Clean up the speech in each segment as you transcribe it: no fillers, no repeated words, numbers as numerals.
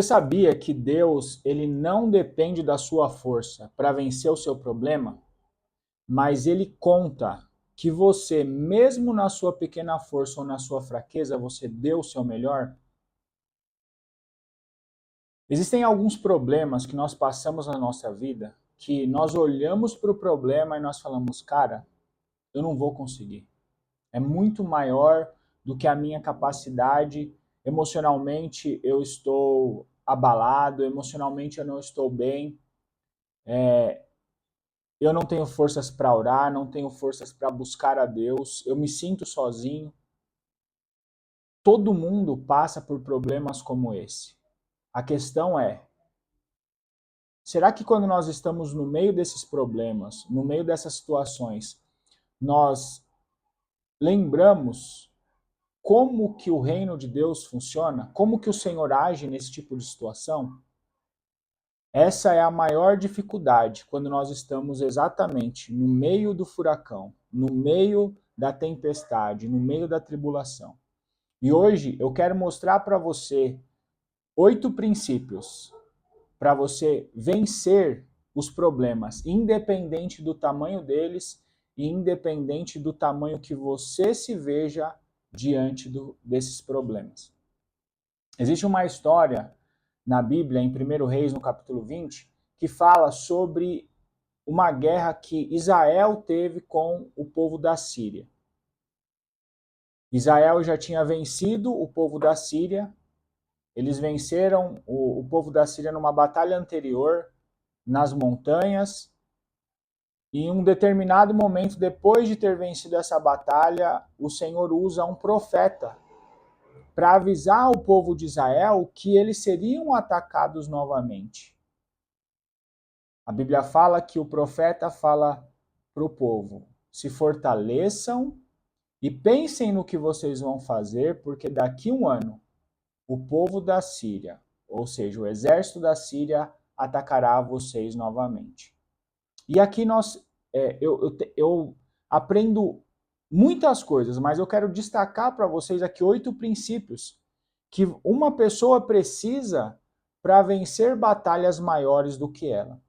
Você sabia que Deus, ele não depende da sua força para vencer o seu problema, mas ele conta que você, mesmo na sua pequena força ou na sua fraqueza, você deu o seu melhor? Existem alguns problemas que nós passamos na nossa vida que nós olhamos para o problema e nós falamos, cara, eu não vou conseguir. É muito maior do que a minha capacidade. Emocionalmente eu estou abalado, emocionalmente eu não estou bem. Eu não tenho forças para orar, não tenho forças para buscar a Deus, eu me sinto sozinho. Todo mundo passa por problemas como esse. A questão é, será que quando nós estamos no meio desses problemas, no meio dessas situações, nós lembramos como que o reino de Deus funciona? Como que o Senhor age nesse tipo de situação? Essa é a maior dificuldade quando nós estamos exatamente no meio do furacão, no meio da tempestade, no meio da tribulação. E hoje eu quero mostrar para você 8 princípios para você vencer os problemas, independente do tamanho deles e independente do tamanho que você se veja diante desses problemas. Existe uma história na Bíblia, em 1 Reis, no capítulo 20, que fala sobre uma guerra que Israel teve com o povo da Síria. Israel já tinha vencido o povo da Síria, eles venceram o povo da Síria numa batalha anterior, nas montanhas, e em um determinado momento, depois de ter vencido essa batalha, o Senhor usa um profeta para avisar o povo de Israel que eles seriam atacados novamente. A Bíblia fala que o profeta fala para o povo: se fortaleçam e pensem no que vocês vão fazer, porque daqui a um ano o povo da Síria, ou seja, o exército da Síria, atacará vocês novamente. E aqui eu aprendo muitas coisas, mas eu quero destacar para vocês aqui 8 princípios que uma pessoa precisa para vencer batalhas maiores do que ela.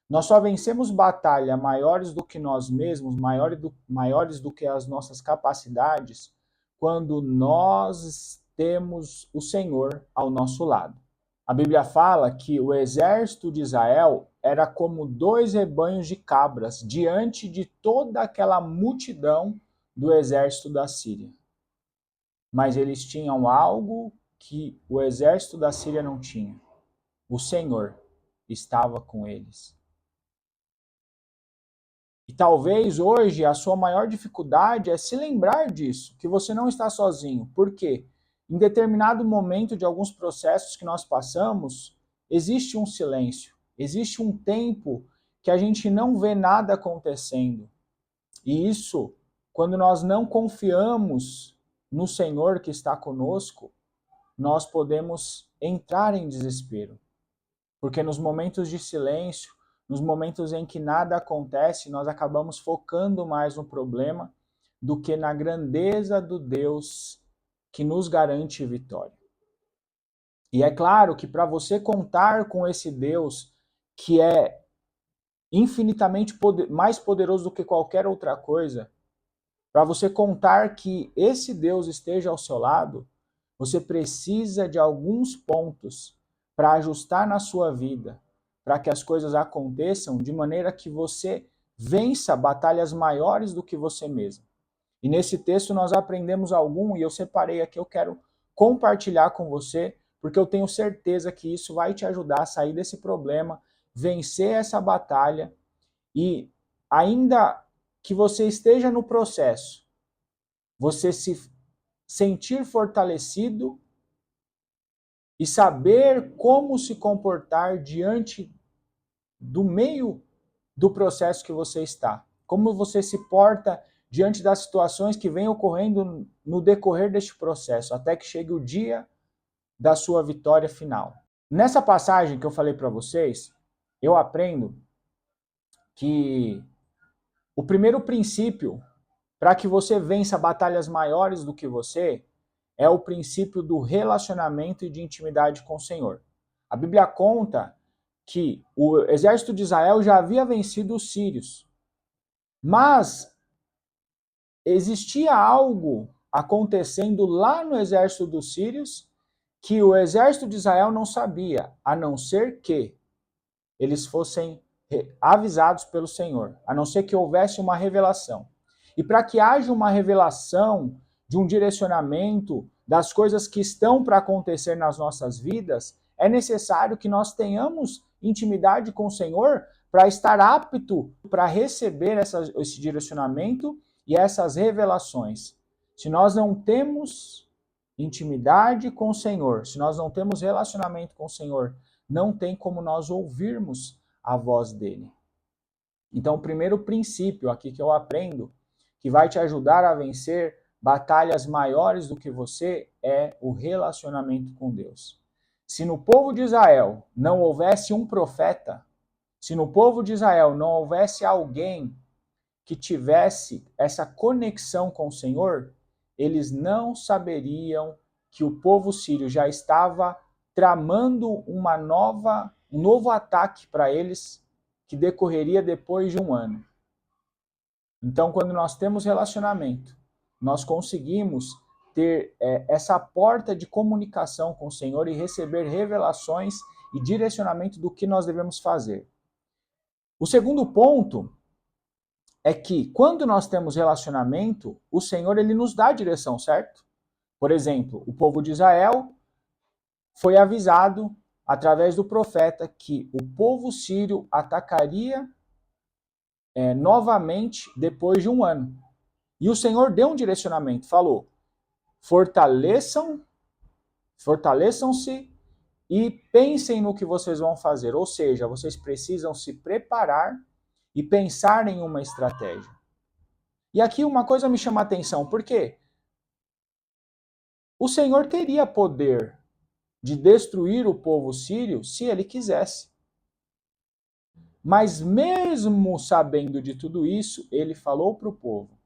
Nós só vencemos batalhas maiores do que nós mesmos, maiores do que as nossas capacidades, quando nós temos o Senhor ao nosso lado. A Bíblia fala que o exército de Israel era como 2 rebanhos de cabras diante de toda aquela multidão do exército da Síria. Mas eles tinham algo que o exército da Síria não tinha. O Senhor estava com eles. E talvez hoje a sua maior dificuldade é se lembrar disso, que você não está sozinho. Por quê? Em determinado momento de alguns processos que nós passamos, existe um silêncio, existe um tempo que a gente não vê nada acontecendo. E isso, quando nós não confiamos no Senhor que está conosco, nós podemos entrar em desespero. Porque nos momentos de silêncio, nos momentos em que nada acontece, nós acabamos focando mais no problema do que na grandeza do Deus que nos garante vitória. E é claro que para você contar com esse Deus que é infinitamente mais poderoso do que qualquer outra coisa, para você contar que esse Deus esteja ao seu lado, você precisa de alguns pontos para ajustar na sua vida, para que as coisas aconteçam de maneira que você vença batalhas maiores do que você mesmo. E nesse texto nós aprendemos algum, e eu separei aqui, eu quero compartilhar com você, porque eu tenho certeza que isso vai te ajudar a sair desse problema, vencer essa batalha e ainda que você esteja no processo, você se sentir fortalecido e saber como se comportar diante do meio do processo que você está. Como você se porta diante das situações que vêm ocorrendo no decorrer deste processo, até que chegue o dia da sua vitória final. Nessa passagem que eu falei para vocês, eu aprendo que o primeiro princípio para que você vença batalhas maiores do que você é o princípio do relacionamento e de intimidade com o Senhor. A Bíblia conta que o exército de Israel já havia vencido os sírios, mas existia algo acontecendo lá no exército dos sírios que o exército de Israel não sabia, a não ser que eles fossem avisados pelo Senhor, a não ser que houvesse uma revelação. E para que haja uma revelação de um direcionamento das coisas que estão para acontecer nas nossas vidas, é necessário que nós tenhamos intimidade com o Senhor para estar apto para receber esse direcionamento e essas revelações. Se nós não temos intimidade com o Senhor, se nós não temos relacionamento com o Senhor, não tem como nós ouvirmos a voz dele. Então, o primeiro princípio aqui que eu aprendo, que vai te ajudar a vencer batalhas maiores do que você, é o relacionamento com Deus. Se no povo de Israel não houvesse um profeta, se no povo de Israel não houvesse alguém que tivesse essa conexão com o Senhor, eles não saberiam que o povo sírio já estava tramando um novo ataque para eles, que decorreria depois de um ano. Então, quando nós temos relacionamento, nós conseguimos ter essa porta de comunicação com o Senhor e receber revelações e direcionamento do que nós devemos fazer. O segundo ponto é que quando nós temos relacionamento, o Senhor ele nos dá a direção, certo? Por exemplo, o povo de Israel foi avisado através do profeta que o povo sírio atacaria novamente depois de um ano. E o Senhor deu um direcionamento, falou: fortaleçam-se e pensem no que vocês vão fazer. Ou seja, vocês precisam se preparar e pensar em uma estratégia. E aqui uma coisa me chama a atenção, por quê? O Senhor teria poder de destruir o povo sírio se ele quisesse. Mas mesmo sabendo de tudo isso, ele falou para o povo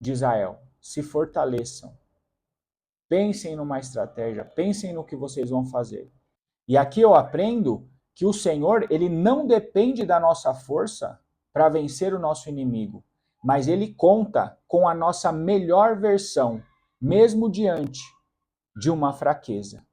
de Israel: se fortaleçam, pensem numa estratégia, pensem no que vocês vão fazer. E aqui eu aprendo que o Senhor, ele não depende da nossa força para vencer o nosso inimigo, mas ele conta com a nossa melhor versão, mesmo diante de uma fraqueza.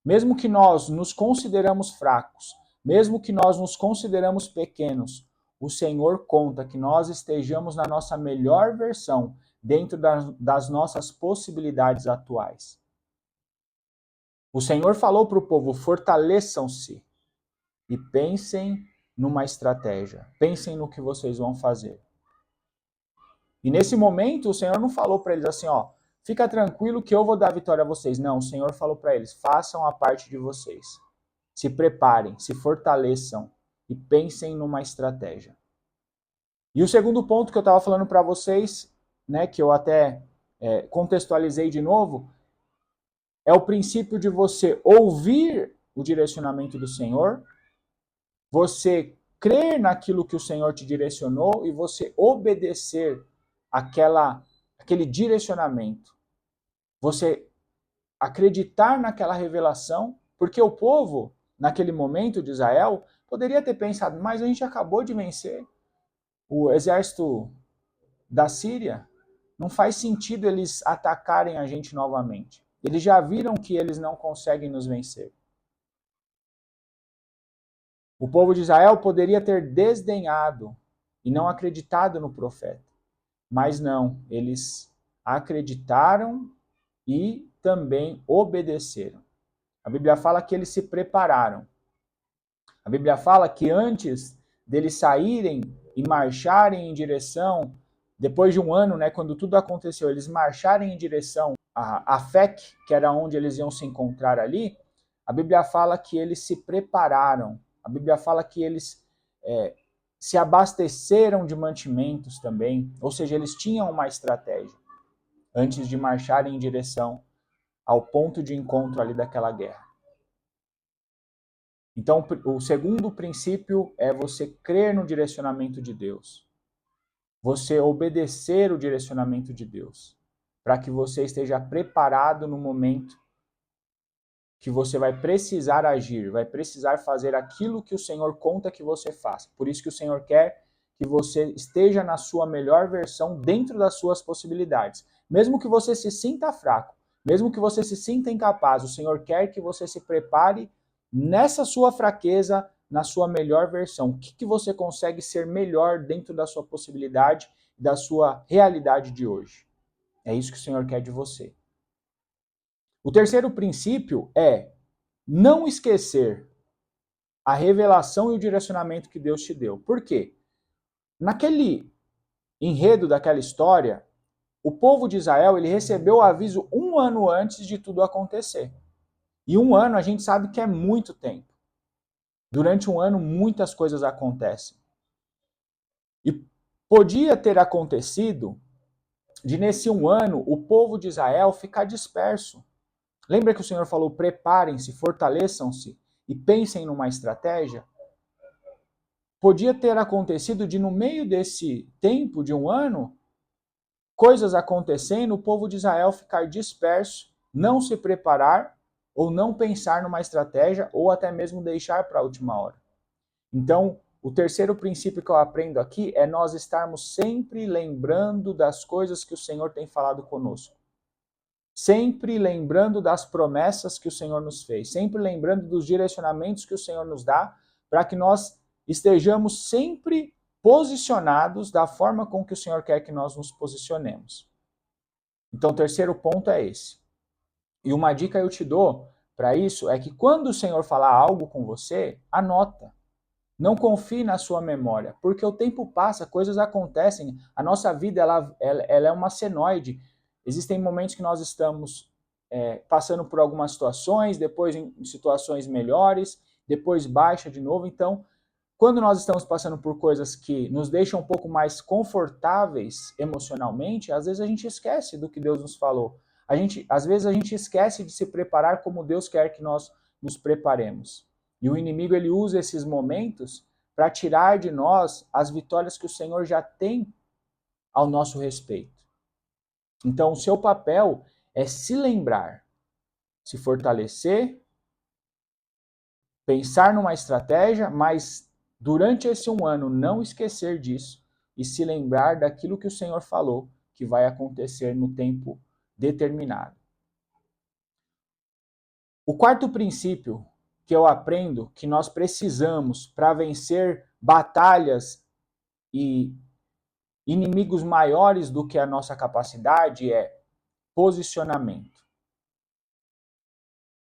Mesmo que nós nos consideramos fracos, mesmo que nós nos consideramos pequenos, o Senhor conta que nós estejamos na nossa melhor versão dentro das nossas possibilidades atuais. O Senhor falou para o povo: fortaleçam-se e pensem numa estratégia, pensem no que vocês vão fazer. E nesse momento o Senhor não falou para eles assim, ó, fica tranquilo que eu vou dar vitória a vocês. Não, o Senhor falou para eles: façam a parte de vocês. Se preparem, se fortaleçam e pensem numa estratégia. E o segundo ponto que eu estava falando para vocês, né, que eu até contextualizei de novo, é o princípio de você ouvir o direcionamento do Senhor, você crer naquilo que o Senhor te direcionou e você obedecer aquele direcionamento. Você acreditar naquela revelação, porque o povo, naquele momento de Israel, poderia ter pensado: mas a gente acabou de vencer o exército da Síria, não faz sentido eles atacarem a gente novamente. Eles já viram que eles não conseguem nos vencer. O povo de Israel poderia ter desdenhado e não acreditado no profeta. Mas não, eles acreditaram e também obedeceram. A Bíblia fala que eles se prepararam. A Bíblia fala que antes deles saírem e marcharem em direção, depois de um ano, né, quando tudo aconteceu, eles marcharem em direção a Afec, que era onde eles iam se encontrar ali, a Bíblia fala que eles se prepararam. A Bíblia fala que eles se abasteceram de mantimentos também, ou seja, eles tinham uma estratégia antes de marcharem em direção ao ponto de encontro ali daquela guerra. Então, o segundo princípio é você crer no direcionamento de Deus. Você obedecer o direcionamento de Deus, para que você esteja preparado no momento que você vai precisar agir, vai precisar fazer aquilo que o Senhor conta que você faça. Por isso que o Senhor quer que você esteja na sua melhor versão dentro das suas possibilidades. Mesmo que você se sinta fraco, mesmo que você se sinta incapaz, o Senhor quer que você se prepare nessa sua fraqueza, na sua melhor versão. O que você consegue ser melhor dentro da sua possibilidade, da sua realidade de hoje. É isso que o Senhor quer de você. O terceiro princípio é não esquecer a revelação e o direcionamento que Deus te deu. Por quê? Naquele enredo daquela história, o povo de Israel ele recebeu o aviso 1 ano antes de tudo acontecer. E 1 ano a gente sabe que é muito tempo. Durante 1 ano muitas coisas acontecem. E podia ter acontecido de nesse 1 ano o povo de Israel ficar disperso. Lembra que o Senhor falou, preparem-se, fortaleçam-se e pensem numa estratégia? Podia ter acontecido de no meio desse tempo de 1 ano, coisas acontecendo, o povo de Israel ficar disperso, não se preparar ou não pensar numa estratégia ou até mesmo deixar para a última hora. Então, o terceiro princípio que eu aprendo aqui é nós estarmos sempre lembrando das coisas que o Senhor tem falado conosco. Sempre lembrando das promessas que o Senhor nos fez, sempre lembrando dos direcionamentos que o Senhor nos dá, para que nós estejamos sempre posicionados da forma com que o Senhor quer que nós nos posicionemos. Então, o terceiro ponto é esse. E uma dica eu te dou para isso é que quando o Senhor falar algo com você, anota. Não confie na sua memória, porque o tempo passa, coisas acontecem, a nossa vida ela é uma senoide. Existem momentos que nós estamos passando por algumas situações, depois em situações melhores, depois baixa de novo. Então, quando nós estamos passando por coisas que nos deixam um pouco mais confortáveis emocionalmente, às vezes a gente esquece do que Deus nos falou. Às vezes a gente esquece de se preparar como Deus quer que nós nos preparemos. E o inimigo ele usa esses momentos para tirar de nós as vitórias que o Senhor já tem ao nosso respeito. Então, o seu papel é se lembrar, se fortalecer, pensar numa estratégia, mas durante esse 1 ano não esquecer disso e se lembrar daquilo que o Senhor falou que vai acontecer no tempo determinado. O quarto princípio que eu aprendo que nós precisamos para vencer batalhas e inimigos maiores do que a nossa capacidade é posicionamento.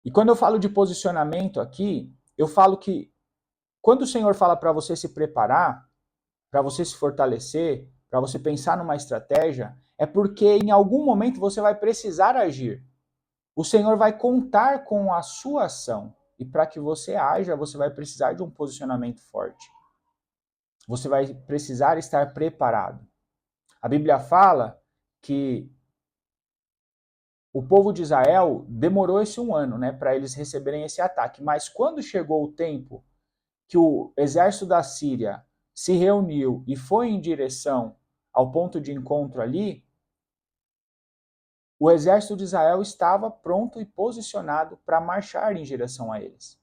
E quando eu falo de posicionamento aqui, eu falo que quando o Senhor fala para você se preparar, para você se fortalecer, para você pensar numa estratégia, é porque em algum momento você vai precisar agir. O Senhor vai contar com a sua ação. E para que você haja, você vai precisar de um posicionamento forte. Você vai precisar estar preparado. A Bíblia fala que o povo de Israel demorou esse 1 ano, né, para eles receberem esse ataque. Mas quando chegou o tempo que o exército da Síria se reuniu e foi em direção ao ponto de encontro ali, o exército de Israel estava pronto e posicionado para marchar em direção a eles.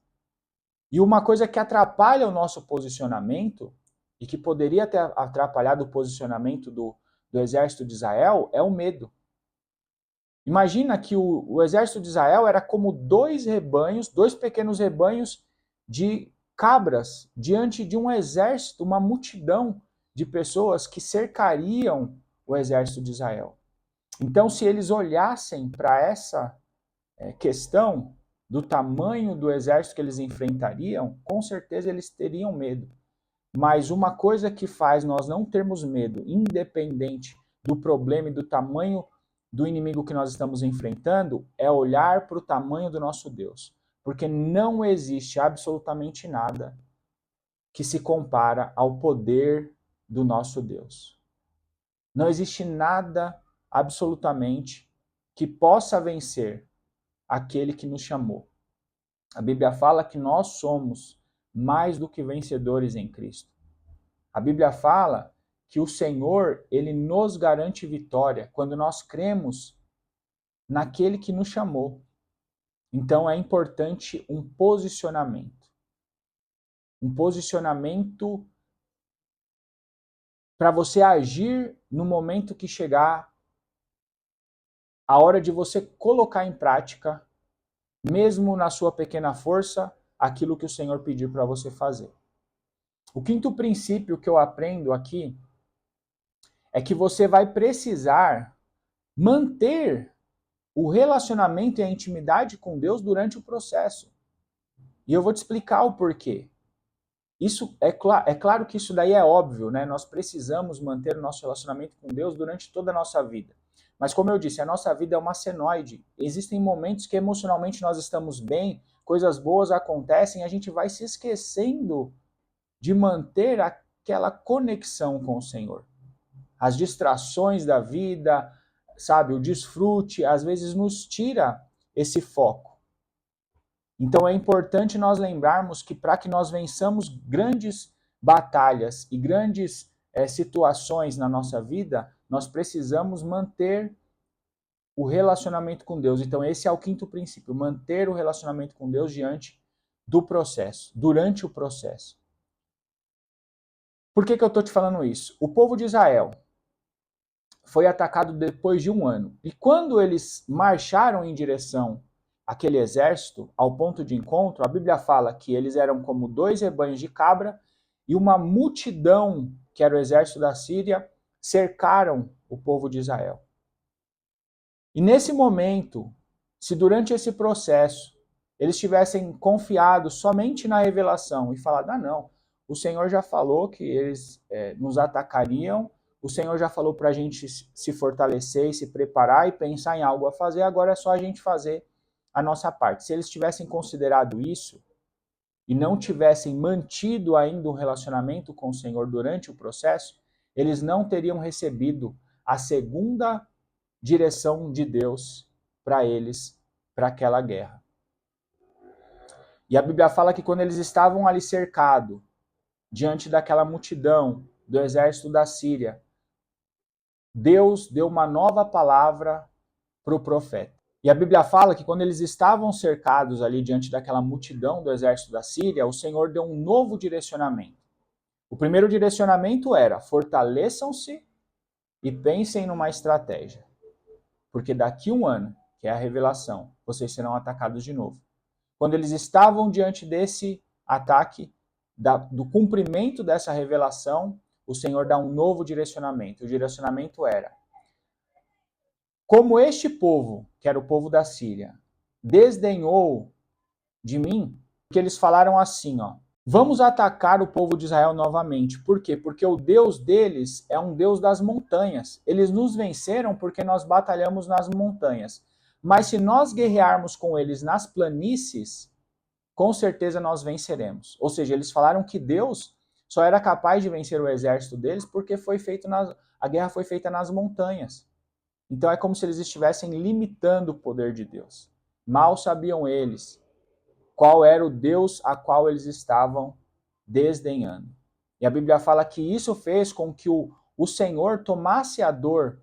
E uma coisa que atrapalha o nosso posicionamento, e que poderia ter atrapalhado o posicionamento do exército de Israel, é o medo. Imagina que o exército de Israel era como dois pequenos rebanhos de cabras diante de um exército, uma multidão de pessoas que cercariam o exército de Israel. Então, se eles olhassem para essa questão do tamanho do exército que eles enfrentariam, com certeza eles teriam medo. Mas uma coisa que faz nós não termos medo, independente do problema e do tamanho do inimigo que nós estamos enfrentando, é olhar para o tamanho do nosso Deus. Porque não existe absolutamente nada que se compara ao poder do nosso Deus. Não existe nada absolutamente que possa vencer aquele que nos chamou. A Bíblia fala que nós somos mais do que vencedores em Cristo. A Bíblia fala que o Senhor, ele nos garante vitória quando nós cremos naquele que nos chamou. Então é importante um posicionamento. Um posicionamento para você agir no momento que chegar a hora de você colocar em prática, mesmo na sua pequena força, aquilo que o Senhor pedir para você fazer. O quinto princípio que eu aprendo aqui é que você vai precisar manter o relacionamento e a intimidade com Deus durante o processo. E eu vou te explicar o porquê. Isso é claro que isso daí é óbvio, né? Nós precisamos manter o nosso relacionamento com Deus durante toda a nossa vida. Mas como eu disse, a nossa vida é uma senoide. Existem momentos que emocionalmente nós estamos bem, coisas boas acontecem, e a gente vai se esquecendo de manter aquela conexão com o Senhor. As distrações da vida, sabe, o desfrute, às vezes nos tira esse foco. Então é importante nós lembrarmos que para que nós vençamos grandes batalhas e grandes situações na nossa vida, nós precisamos manter o relacionamento com Deus. Então esse é o quinto princípio, manter o relacionamento com Deus diante do processo, durante o processo. Por que eu estou te falando isso? O povo de Israel foi atacado depois de um ano. E quando eles marcharam em direção àquele exército, ao ponto de encontro, a Bíblia fala que eles eram como 2 rebanhos de cabra e uma multidão, que era o exército da Síria, cercaram o povo de Israel. E nesse momento, se durante esse processo eles tivessem confiado somente na revelação e falado, não, o Senhor já falou que eles nos atacariam, o Senhor já falou para a gente se fortalecer e se preparar e pensar em algo a fazer, agora é só a gente fazer a nossa parte. Se eles tivessem considerado isso e não tivessem mantido ainda um relacionamento com o Senhor durante o processo, eles não teriam recebido a segunda direção de Deus para eles, para aquela guerra. E a Bíblia fala que quando eles estavam ali cercados, diante daquela multidão do exército da Síria, Deus deu uma nova palavra para o profeta. E a Bíblia fala que quando eles estavam cercados ali diante daquela multidão do exército da Síria, o Senhor deu um novo direcionamento. O primeiro direcionamento era: fortaleçam-se e pensem numa estratégia. Porque daqui a um ano, que é a revelação, vocês serão atacados de novo. Quando eles estavam diante desse ataque, do cumprimento dessa revelação, o Senhor dá um novo direcionamento. O direcionamento era: como este povo, que era o povo da Síria, desdenhou de mim, que eles falaram assim, vamos atacar o povo de Israel novamente. Por quê? Porque o Deus deles é um Deus das montanhas. Eles nos venceram porque nós batalhamos nas montanhas. Mas se nós guerrearmos com eles nas planícies, com certeza nós venceremos. Ou seja, eles falaram que Deus só era capaz de vencer o exército deles porque a guerra foi feita nas montanhas. Então é como se eles estivessem limitando o poder de Deus. Mal sabiam eles qual era o Deus a qual eles estavam desdenhando. E a Bíblia fala que isso fez com que o Senhor tomasse a dor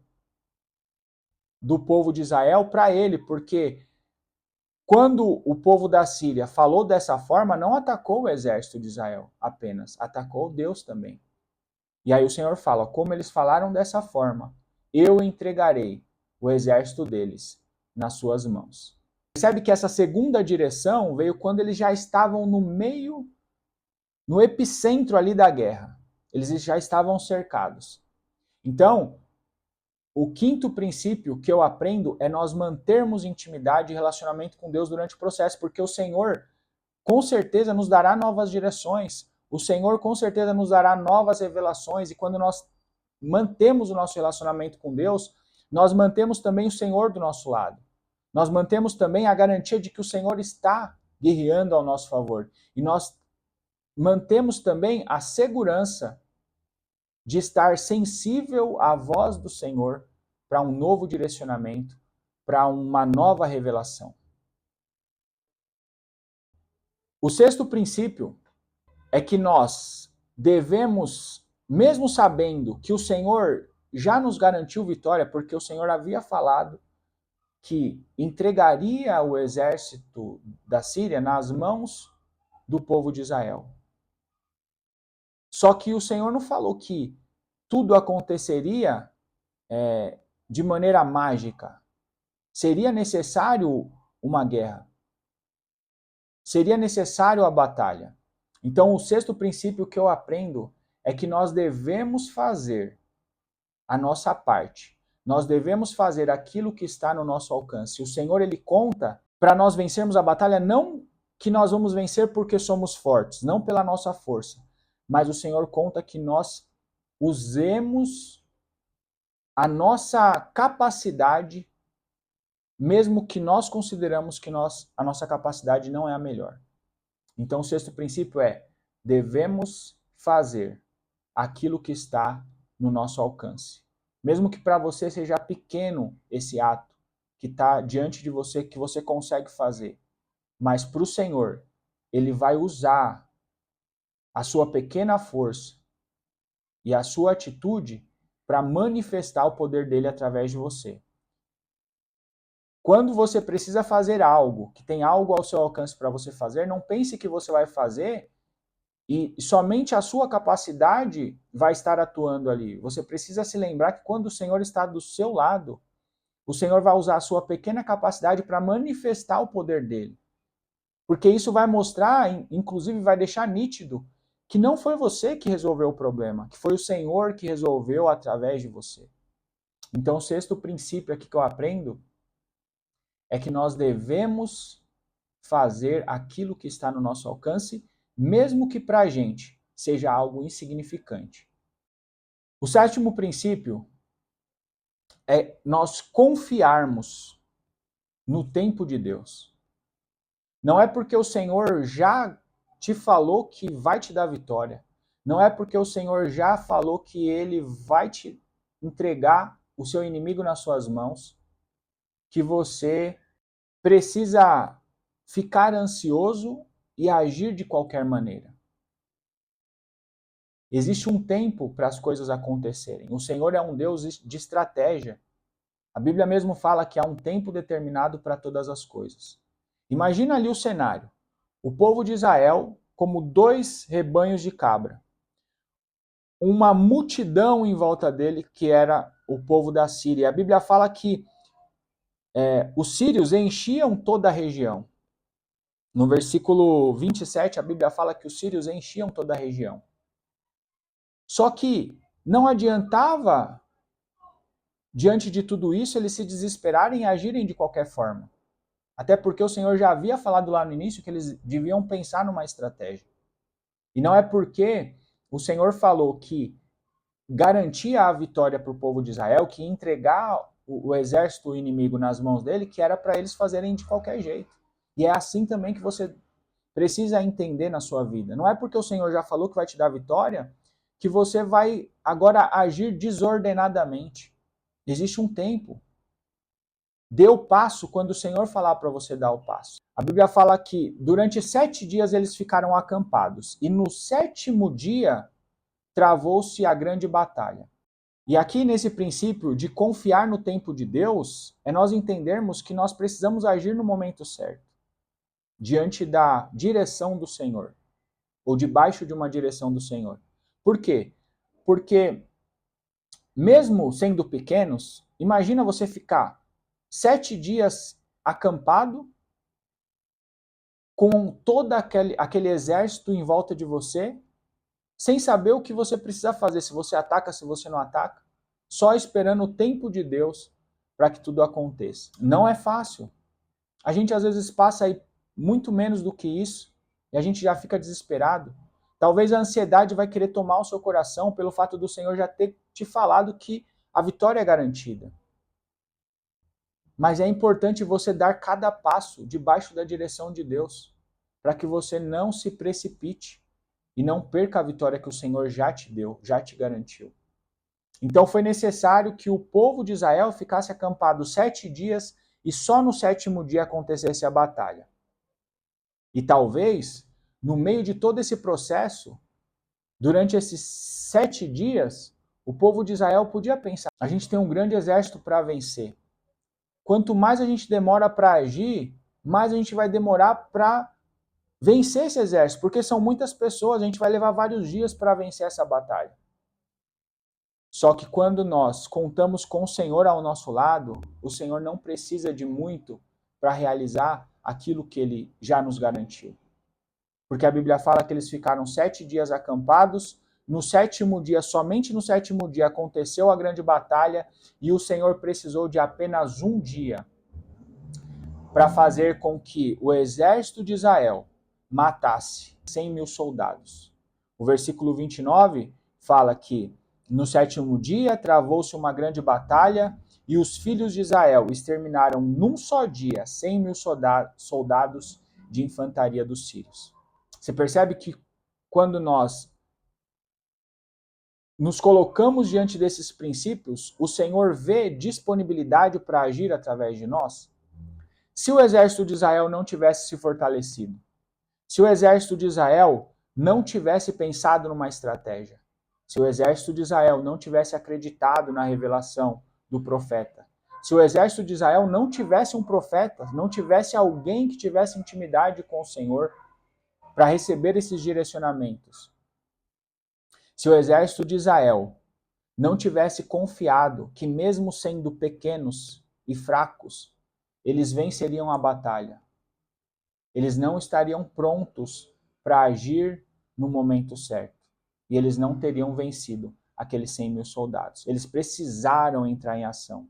do povo de Israel para ele, porque quando o povo da Síria falou dessa forma, não atacou o exército de Israel apenas, atacou Deus também. E aí o Senhor fala, como eles falaram dessa forma, eu entregarei o exército deles nas suas mãos. Percebe que essa segunda direção veio quando eles já estavam no epicentro ali da guerra. Eles já estavam cercados. Então, o quinto princípio que eu aprendo é nós mantermos intimidade e relacionamento com Deus durante o processo, porque o Senhor com certeza nos dará novas direções, o Senhor com certeza nos dará novas revelações, e quando nós mantemos o nosso relacionamento com Deus, nós mantemos também o Senhor do nosso lado. Nós mantemos também a garantia de que o Senhor está guerreando ao nosso favor. E nós mantemos também a segurança de estar sensível à voz do Senhor para um novo direcionamento, para uma nova revelação. O sexto princípio é que nós devemos, mesmo sabendo que o Senhor já nos garantiu vitória, porque o Senhor havia falado que entregaria o exército da Síria nas mãos do povo de Israel. Só que o Senhor não falou que tudo aconteceria de maneira mágica. Seria necessário uma guerra. Seria necessário a batalha. Então, o sexto princípio que eu aprendo é que nós devemos fazer a nossa parte. Nós devemos fazer aquilo que está no nosso alcance. O Senhor, Ele conta para nós vencermos a batalha, não que nós vamos vencer porque somos fortes, não pela nossa força, mas o Senhor conta que nós usemos a nossa capacidade, mesmo que nós consideramos que a nossa capacidade não é a melhor. Então, o sexto princípio é: devemos fazer aquilo que está no nosso alcance. Mesmo que para você seja pequeno esse ato que está diante de você, que você consegue fazer. Mas para o Senhor, Ele vai usar a sua pequena força e a sua atitude para manifestar o poder dele através de você. Quando você precisa fazer algo, que tem algo ao seu alcance para você fazer, não pense que você vai fazer e somente a sua capacidade vai estar atuando ali. Você precisa se lembrar que quando o Senhor está do seu lado, o Senhor vai usar a sua pequena capacidade para manifestar o poder dele. Porque isso vai mostrar, inclusive vai deixar nítido, que não foi você que resolveu o problema, que foi o Senhor que resolveu através de você. Então, o sexto princípio aqui que eu aprendo é que nós devemos fazer aquilo que está no nosso alcance, mesmo que para a gente seja algo insignificante. O sétimo princípio é nós confiarmos no tempo de Deus. Não é porque o Senhor já te falou que vai te dar vitória. Não é porque o Senhor já falou que Ele vai te entregar o seu inimigo nas suas mãos que você precisa ficar ansioso e agir de qualquer maneira. Existe um tempo para as coisas acontecerem. O Senhor é um Deus de estratégia. A Bíblia mesmo fala que há um tempo determinado para todas as coisas. Imagina ali o cenário. O povo de Israel como 2 rebanhos de cabra. Uma multidão em volta dele que era o povo da Síria. A Bíblia fala que os sírios enchiam toda a região. No versículo 27, a Bíblia fala que os sírios enchiam toda a região. Só que não adiantava, diante de tudo isso, eles se desesperarem e agirem de qualquer forma. Até porque o Senhor já havia falado lá no início que eles deviam pensar numa estratégia. E não é porque o Senhor falou que garantia a vitória para o povo de Israel, que ia entregar o exército inimigo nas mãos dele, que era para eles fazerem de qualquer jeito. E é assim também que você precisa entender na sua vida. Não é porque o Senhor já falou que vai te dar vitória que você vai agora agir desordenadamente. Existe um tempo. Dê o passo quando o Senhor falar para você dar o passo. A Bíblia fala que durante 7 dias eles ficaram acampados. E no 7º dia travou-se a grande batalha. E aqui nesse princípio de confiar no tempo de Deus, é nós entendermos que nós precisamos agir no momento certo. Diante da direção do Senhor. Ou debaixo de uma direção do Senhor. Por quê? Porque mesmo sendo pequenos, imagina você ficar 7 dias acampado com todo aquele exército em volta de você, sem saber o que você precisa fazer, se você ataca, se você não ataca, só esperando o tempo de Deus para que tudo aconteça. Não é fácil. A gente às vezes passa aí muito menos do que isso e a gente já fica desesperado. Talvez a ansiedade vai querer tomar o seu coração pelo fato do Senhor já ter te falado que a vitória é garantida. Mas é importante você dar cada passo debaixo da direção de Deus, para que você não se precipite e não perca a vitória que o Senhor já te deu, já te garantiu. Então foi necessário que o povo de Israel ficasse acampado 7 dias e só no 7º dia acontecesse a batalha. E talvez, no meio de todo esse processo, durante esses 7 dias, o povo de Israel podia pensar: a gente tem um grande exército para vencer. quanto mais a gente demora para agir, mais a gente vai demorar para vencer esse exército, porque são muitas pessoas, a gente vai levar vários dias para vencer essa batalha. Só que quando nós contamos com o Senhor ao nosso lado, o Senhor não precisa de muito para realizar aquilo que Ele já nos garantiu. Porque a Bíblia fala que eles ficaram 7 dias acampados, no 7º dia, somente no 7º dia, aconteceu a grande batalha e o Senhor precisou de apenas um dia para fazer com que o exército de Israel matasse 100.000 soldados. O versículo 29 fala que no 7º dia travou-se uma grande batalha e os filhos de Israel exterminaram num só dia 100.000 soldados de infantaria dos sírios. Você percebe que quando nós nos colocamos diante desses princípios, o Senhor vê disponibilidade para agir através de nós? Se o exército de Israel não tivesse se fortalecido, se o exército de Israel não tivesse pensado numa estratégia, se o exército de Israel não tivesse acreditado na revelação do profeta, se o exército de Israel não tivesse um profeta, não tivesse alguém que tivesse intimidade com o Senhor para receber esses direcionamentos, se o exército de Israel não tivesse confiado que mesmo sendo pequenos e fracos, eles venceriam a batalha, eles não estariam prontos para agir no momento certo. E eles não teriam vencido aqueles 100.000 soldados. Eles precisaram entrar em ação.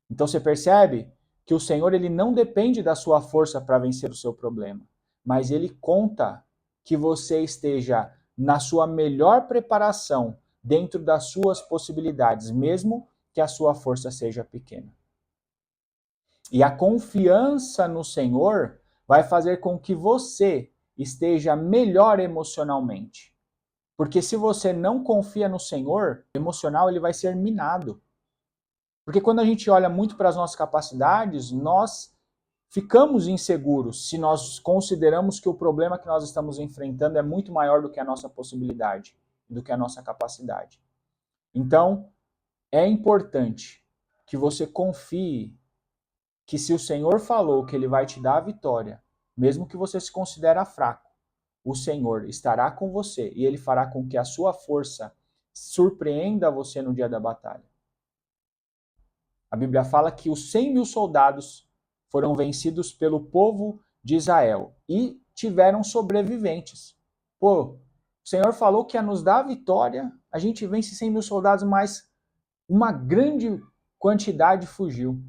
Então você percebe que o Senhor ele não depende da sua força para vencer o seu problema, mas ele conta que você esteja na sua melhor preparação dentro das suas possibilidades, mesmo que a sua força seja pequena. E a confiança no Senhor vai fazer com que você esteja melhor emocionalmente. Porque se você não confia no Senhor, o emocional ele vai ser minado. Porque quando a gente olha muito para as nossas capacidades, nós ficamos inseguros se nós consideramos que o problema que nós estamos enfrentando é muito maior do que a nossa possibilidade, do que a nossa capacidade. Então, é importante que você confie que se o Senhor falou que Ele vai te dar a vitória, mesmo que você se considere fraco, o Senhor estará com você e Ele fará com que a sua força surpreenda você no dia da batalha. A Bíblia fala que os 100.000 soldados foram vencidos pelo povo de Israel e tiveram sobreviventes. Pô, o Senhor falou que ia nos dar a vitória, a gente vence 100.000 soldados, mas uma grande quantidade fugiu.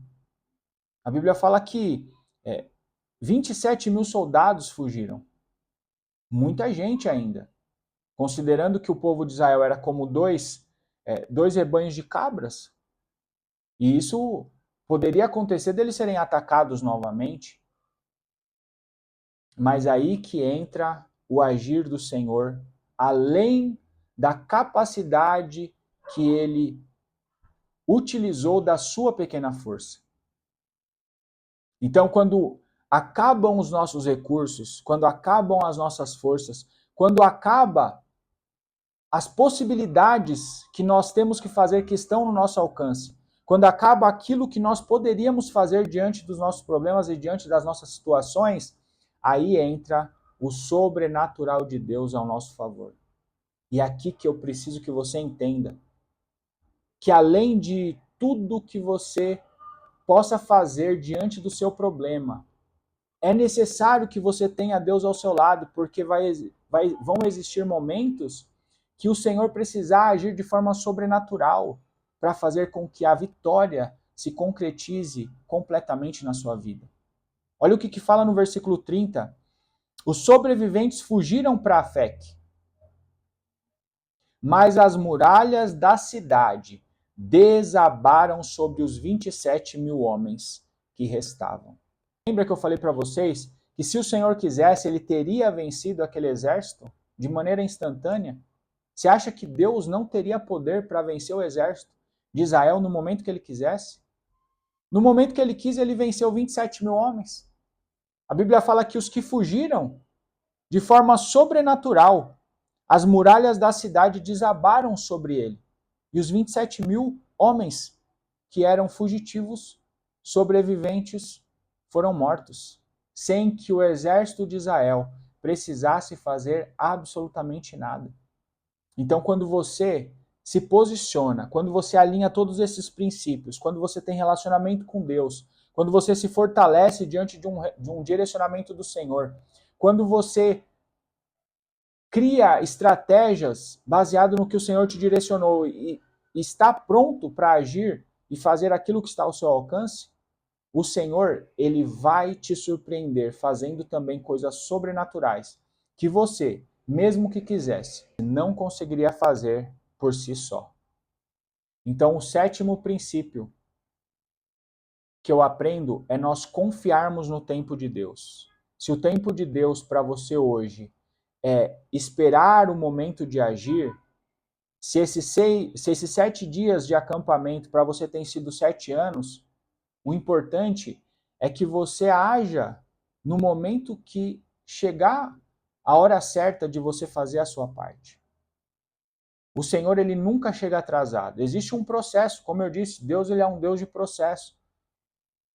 A Bíblia fala que 27.000 soldados fugiram. Muita gente ainda. Considerando que o povo de Israel era como dois rebanhos de cabras. E isso poderia acontecer deles serem atacados novamente. Mas aí que entra o agir do Senhor, além da capacidade que ele utilizou da sua pequena força. Então, quando acabam os nossos recursos, quando acabam as nossas forças, quando acaba as possibilidades que nós temos que fazer que estão no nosso alcance, quando acaba aquilo que nós poderíamos fazer diante dos nossos problemas e diante das nossas situações, aí entra o sobrenatural de Deus ao nosso favor. E é aqui que eu preciso que você entenda que além de tudo que você possa fazer diante do seu problema, é necessário que você tenha Deus ao seu lado, porque vão existir momentos que o Senhor precisar agir de forma sobrenatural para fazer com que a vitória se concretize completamente na sua vida. Olha o que fala no versículo 30. Os sobreviventes fugiram para Afec, mas as muralhas da cidade desabaram sobre os 27.000 homens que restavam. Lembra que eu falei para vocês que se o Senhor quisesse, ele teria vencido aquele exército de maneira instantânea? Você acha que Deus não teria poder para vencer o exército de Israel no momento que ele quisesse? No momento que ele quis, ele venceu 27.000 homens. A Bíblia fala que os que fugiram, de forma sobrenatural, as muralhas da cidade desabaram sobre ele. E os 27.000 homens que eram fugitivos sobreviventes foram mortos, sem que o exército de Israel precisasse fazer absolutamente nada. Então, quando você se posiciona, quando você alinha todos esses princípios, quando você tem relacionamento com Deus, quando você se fortalece diante de um direcionamento do Senhor, quando você cria estratégias baseado no que o Senhor te direcionou e está pronto para agir e fazer aquilo que está ao seu alcance, o Senhor, ele vai te surpreender fazendo também coisas sobrenaturais que você, mesmo que quisesse, não conseguiria fazer por si só. Então, o sétimo princípio que eu aprendo é nós confiarmos no tempo de Deus. Se o tempo de Deus para você hoje é esperar o momento de agir, se esses 7 dias de acampamento para você tem sido 7 anos, o importante é que você haja no momento que chegar a hora certa de você fazer a sua parte. O Senhor, ele nunca chega atrasado. Existe um processo, como eu disse, Deus, ele é um Deus de processo.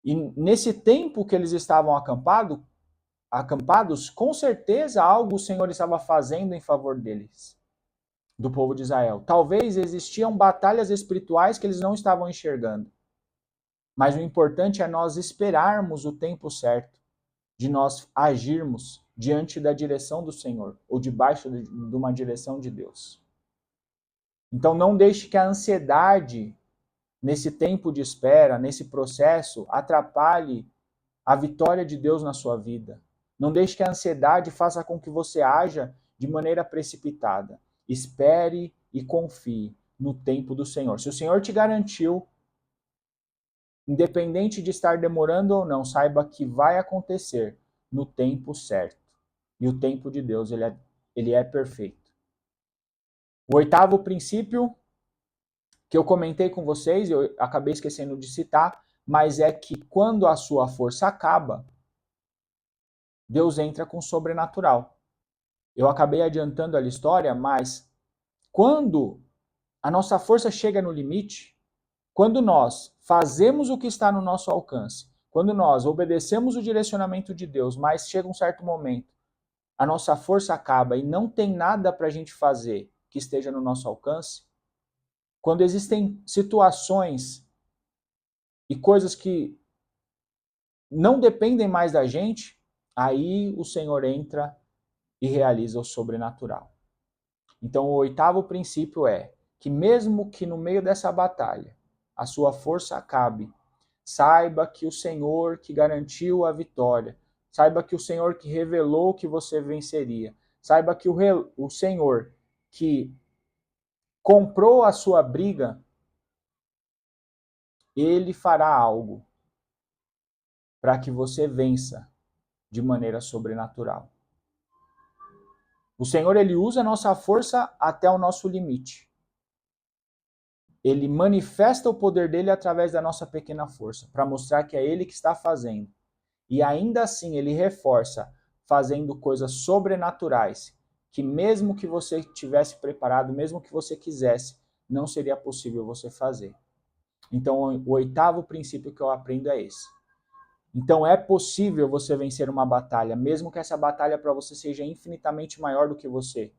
E nesse tempo que eles estavam acampados, com certeza algo o Senhor estava fazendo em favor deles, do povo de Israel. Talvez existiam batalhas espirituais que eles não estavam enxergando. Mas o importante é nós esperarmos o tempo certo de nós agirmos diante da direção do Senhor, ou debaixo de uma direção de Deus. Então não deixe que a ansiedade, nesse tempo de espera, nesse processo, atrapalhe a vitória de Deus na sua vida. Não deixe que a ansiedade faça com que você haja de maneira precipitada. Espere e confie no tempo do Senhor. Se o Senhor te garantiu, independente de estar demorando ou não, saiba que vai acontecer no tempo certo. E o tempo de Deus, ele é perfeito. O oitavo princípio que eu comentei com vocês, eu acabei esquecendo de citar, mas é que quando a sua força acaba, Deus entra com o sobrenatural. Eu acabei adiantando a história, mas quando a nossa força chega no limite, quando nós fazemos o que está no nosso alcance, quando nós obedecemos o direcionamento de Deus, mas chega um certo momento, a nossa força acaba e não tem nada para a gente fazer que esteja no nosso alcance, quando existem situações e coisas que não dependem mais da gente, aí o Senhor entra e realiza o sobrenatural. Então, o oitavo princípio é que mesmo que no meio dessa batalha a sua força acabe, saiba que o Senhor que garantiu a vitória, saiba que o Senhor que revelou que você venceria, saiba que o Senhor que comprou a sua briga, ele fará algo para que você vença de maneira sobrenatural. O Senhor, ele usa a nossa força até o nosso limite. Ele manifesta o poder dele através da nossa pequena força, para mostrar que é ele que está fazendo. E ainda assim ele reforça fazendo coisas sobrenaturais, que mesmo que você tivesse preparado, mesmo que você quisesse, não seria possível você fazer. Então o oitavo princípio que eu aprendo é esse. Então é possível você vencer uma batalha, mesmo que essa batalha para você seja infinitamente maior do que você.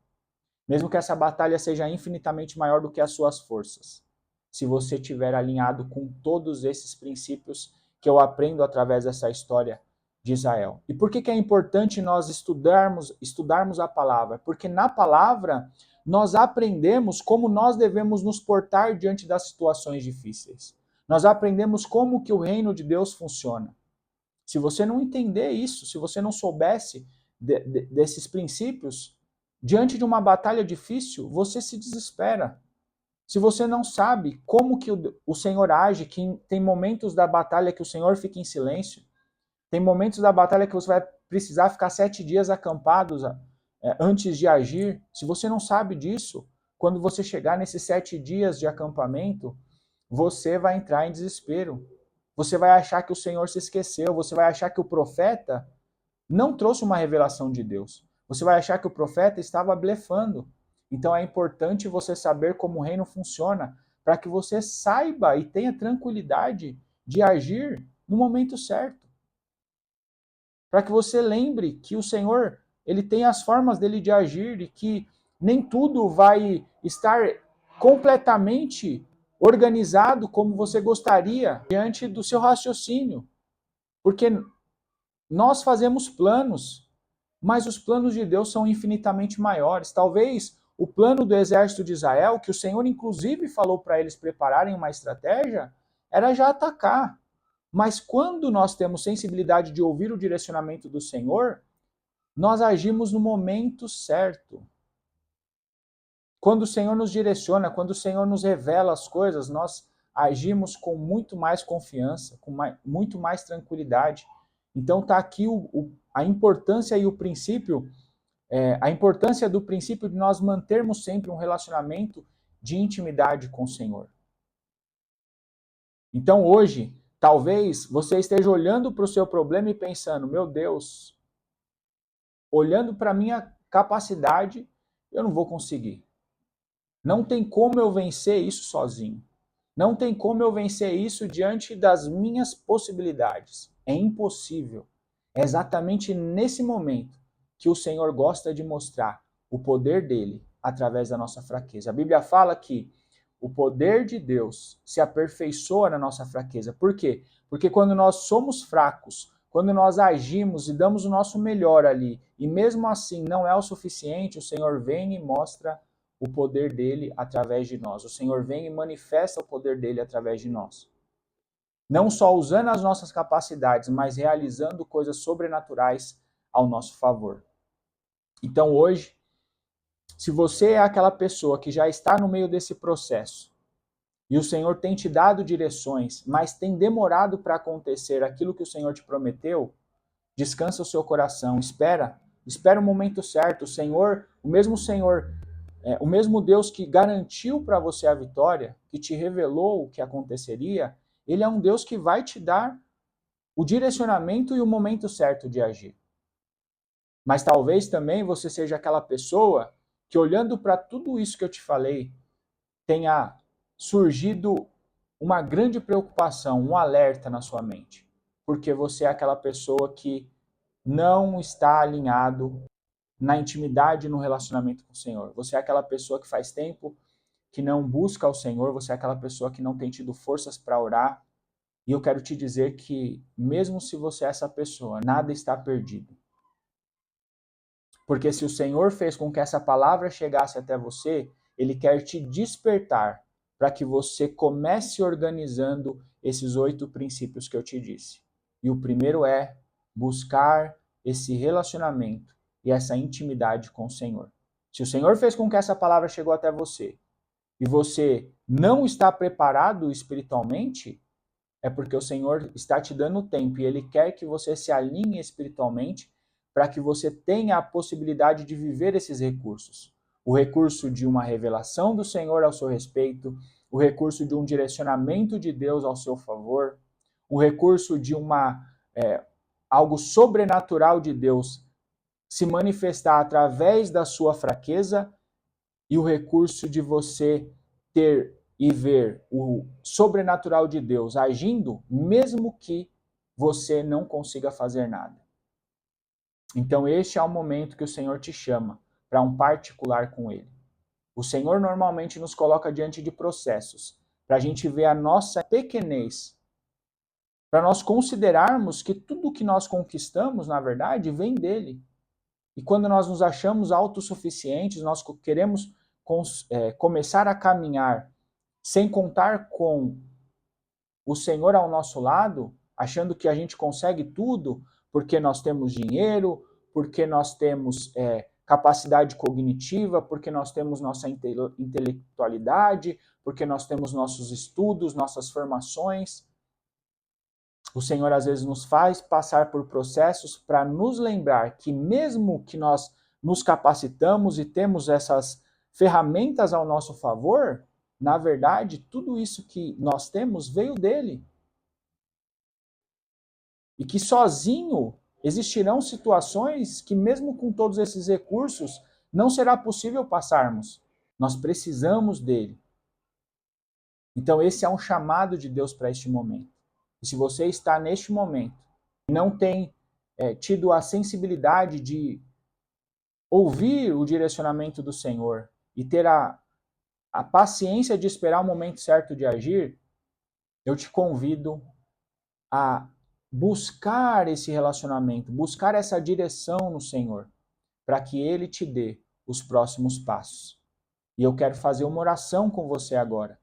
Mesmo que essa batalha seja infinitamente maior do que as suas forças. Se você estiver alinhado com todos esses princípios que eu aprendo através dessa história de Israel. E por que é importante nós estudarmos a palavra? Porque na palavra nós aprendemos como nós devemos nos portar diante das situações difíceis. Nós aprendemos como que o reino de Deus funciona. Se você não entender isso, se você não soubesse desses princípios, diante de uma batalha difícil, você se desespera. Se você não sabe como que o Senhor age, que tem momentos da batalha que o Senhor fica em silêncio, tem momentos da batalha que você vai precisar ficar 7 dias acampados antes de agir. Se você não sabe disso, quando você chegar nesses 7 dias de acampamento, você vai entrar em desespero. Você vai achar que o Senhor se esqueceu, você vai achar que o profeta não trouxe uma revelação de Deus. Você vai achar que o profeta estava blefando. Então é importante você saber como o reino funciona, para que você saiba e tenha tranquilidade de agir no momento certo. Para que você lembre que o Senhor, ele tem as formas dele de agir e que nem tudo vai estar completamente organizado como você gostaria diante do seu raciocínio. Porque nós fazemos planos, mas os planos de Deus são infinitamente maiores. Talvez o plano do exército de Israel, que o Senhor inclusive falou para eles prepararem uma estratégia, era já atacar. Mas quando nós temos sensibilidade de ouvir o direcionamento do Senhor, nós agimos no momento certo. Quando o Senhor nos direciona, quando o Senhor nos revela as coisas, nós agimos com muito mais confiança, com muito mais tranquilidade. Então está aqui a importância e o princípio, a importância do princípio de nós mantermos sempre um relacionamento de intimidade com o Senhor. Então hoje, talvez você esteja olhando para o seu problema e pensando, meu Deus, olhando para a minha capacidade, eu não vou conseguir. Não tem como eu vencer isso sozinho. Não tem como eu vencer isso diante das minhas possibilidades. É impossível. É exatamente nesse momento que o Senhor gosta de mostrar o poder dele através da nossa fraqueza. A Bíblia fala que o poder de Deus se aperfeiçoa na nossa fraqueza. Por quê? Porque quando nós somos fracos, quando nós agimos e damos o nosso melhor ali, e mesmo assim não é o suficiente, o Senhor vem e mostra o poder dele através de nós. O Senhor vem e manifesta o poder dele através de nós. Não só usando as nossas capacidades, mas realizando coisas sobrenaturais ao nosso favor. Então hoje, se você é aquela pessoa que já está no meio desse processo, e o Senhor tem te dado direções, mas tem demorado para acontecer aquilo que o Senhor te prometeu, descansa o seu coração, espera o momento certo. O Senhor, o mesmo Senhor, o mesmo Deus que garantiu para você a vitória, que te revelou o que aconteceria, ele é um Deus que vai te dar o direcionamento e o momento certo de agir. Mas talvez também você seja aquela pessoa que, olhando para tudo isso que eu te falei, tenha surgido uma grande preocupação, um alerta na sua mente. Porque você é aquela pessoa que não está alinhado na intimidade e no relacionamento com o Senhor. Você é aquela pessoa que faz tempo que não busca o Senhor, você é aquela pessoa que não tem tido forças para orar. E eu quero te dizer que, mesmo se você é essa pessoa, nada está perdido. Porque se o Senhor fez com que essa palavra chegasse até você, ele quer te despertar para que você comece organizando esses 8 princípios que eu te disse. E o primeiro é buscar esse relacionamento e essa intimidade com o Senhor. Se o Senhor fez com que essa palavra chegou até você e você não está preparado espiritualmente, é porque o Senhor está te dando tempo e Ele quer que você se alinhe espiritualmente para que você tenha a possibilidade de viver esses recursos. O recurso de uma revelação do Senhor ao seu respeito, o recurso de um direcionamento de Deus ao seu favor, o recurso de algo sobrenatural de Deus se manifestar através da sua fraqueza e o recurso de você ter e ver o sobrenatural de Deus agindo, mesmo que você não consiga fazer nada. Então este é o momento que o Senhor te chama para um particular com Ele. O Senhor normalmente nos coloca diante de processos, para a gente ver a nossa pequenez, para nós considerarmos que tudo que nós conquistamos, na verdade, vem dele. E quando nós nos achamos autossuficientes, nós queremos começar a caminhar sem contar com o Senhor ao nosso lado, achando que a gente consegue tudo porque nós temos dinheiro, porque nós temos capacidade cognitiva, porque nós temos nossa intelectualidade, porque nós temos nossos estudos, nossas formações. O Senhor às vezes nos faz passar por processos para nos lembrar que mesmo que nós nos capacitamos e temos essas ferramentas ao nosso favor, na verdade, tudo isso que nós temos veio dele. E que sozinho existirão situações que mesmo com todos esses recursos não será possível passarmos. Nós precisamos dele. Então esse é um chamado de Deus para este momento. E se você está neste momento e não tem tido a sensibilidade de ouvir o direcionamento do Senhor e ter a paciência de esperar o momento certo de agir, eu te convido a buscar esse relacionamento, buscar essa direção no Senhor, para que Ele te dê os próximos passos. E eu quero fazer uma oração com você agora,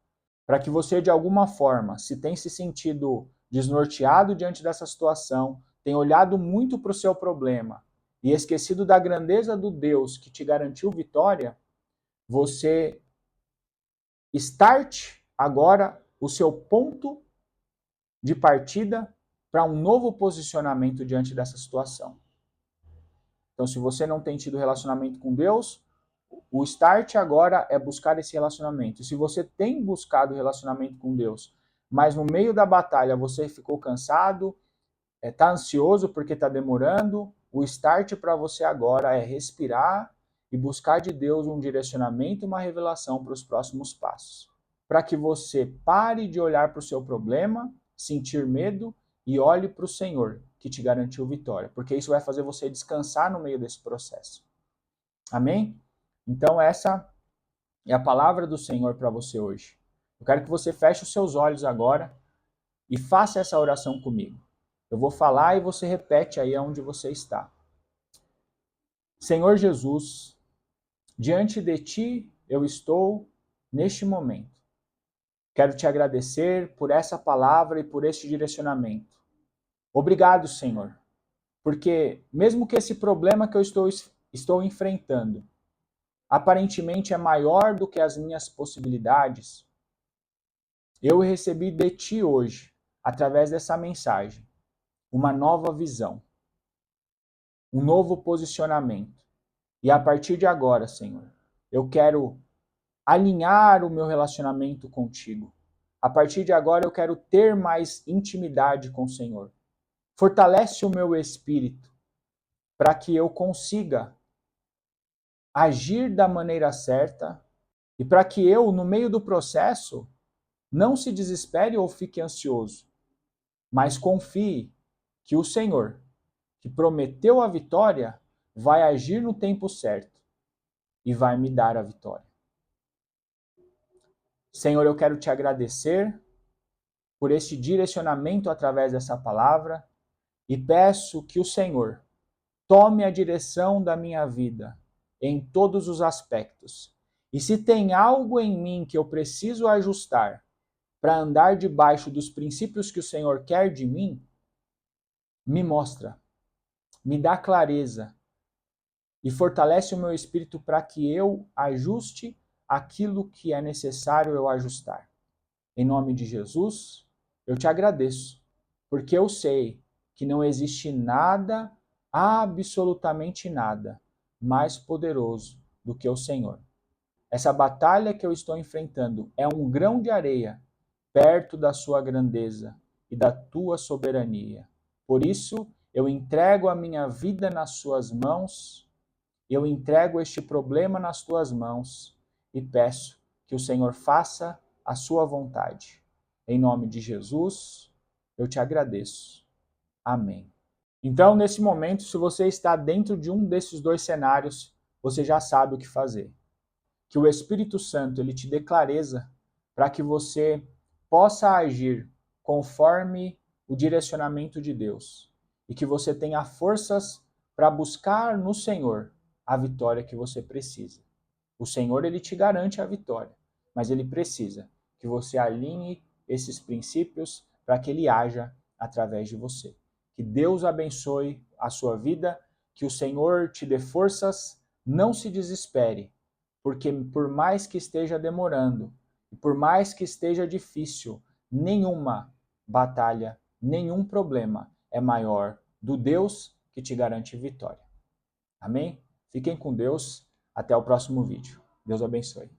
para que você, de alguma forma, se tem se sentido desnorteado diante dessa situação, tem olhado muito para o seu problema e esquecido da grandeza do Deus que te garantiu vitória, você starte agora o seu ponto de partida para um novo posicionamento diante dessa situação. Então, se você não tem tido relacionamento com Deus, o start agora é buscar esse relacionamento. E se você tem buscado relacionamento com Deus, mas no meio da batalha você ficou cansado, está ansioso porque está demorando, o start para você agora é respirar e buscar de Deus um direcionamento e uma revelação para os próximos passos. Para que você pare de olhar para o seu problema, sentir medo e olhe para o Senhor, que te garantiu vitória. Porque isso vai fazer você descansar no meio desse processo. Amém? Então essa é a palavra do Senhor para você hoje. Eu quero que você feche os seus olhos agora e faça essa oração comigo. Eu vou falar e você repete aí onde você está. Senhor Jesus, diante de ti eu estou neste momento. Quero te agradecer por essa palavra e por este direcionamento. Obrigado, Senhor, porque mesmo que esse problema que eu estou enfrentando aparentemente é maior do que as minhas possibilidades, eu recebi de ti hoje, através dessa mensagem, uma nova visão, um novo posicionamento. E a partir de agora, Senhor, eu quero alinhar o meu relacionamento contigo. A partir de agora eu quero ter mais intimidade com o Senhor. Fortalece o meu espírito para que eu consiga agir da maneira certa e para que eu, no meio do processo, não se desespere ou fique ansioso, mas confie que o Senhor, que prometeu a vitória, vai agir no tempo certo e vai me dar a vitória. Senhor, eu quero te agradecer por este direcionamento através dessa palavra e peço que o Senhor tome a direção da minha vida em todos os aspectos. E se tem algo em mim que eu preciso ajustar para andar debaixo dos princípios que o Senhor quer de mim, me mostra, me dá clareza e fortalece o meu espírito para que eu ajuste aquilo que é necessário eu ajustar. Em nome de Jesus, eu te agradeço, porque eu sei que não existe nada, absolutamente nada, mais poderoso do que o Senhor. Essa batalha que eu estou enfrentando é um grão de areia perto da sua grandeza e da tua soberania. Por isso, eu entrego a minha vida nas suas mãos, eu entrego este problema nas tuas mãos e peço que o Senhor faça a sua vontade. Em nome de Jesus, eu te agradeço. Amém. Então, nesse momento, se você está dentro de um desses dois cenários, você já sabe o que fazer. Que o Espírito Santo ele te dê clareza para que você possa agir conforme o direcionamento de Deus e que você tenha forças para buscar no Senhor a vitória que você precisa. O Senhor ele te garante a vitória, mas ele precisa que você alinhe esses princípios para que ele haja através de você. Que Deus abençoe a sua vida, que o Senhor te dê forças, não se desespere, porque por mais que esteja demorando, e por mais que esteja difícil, nenhuma batalha, nenhum problema é maior do Deus que te garante vitória. Amém? Fiquem com Deus. Até o próximo vídeo. Deus abençoe.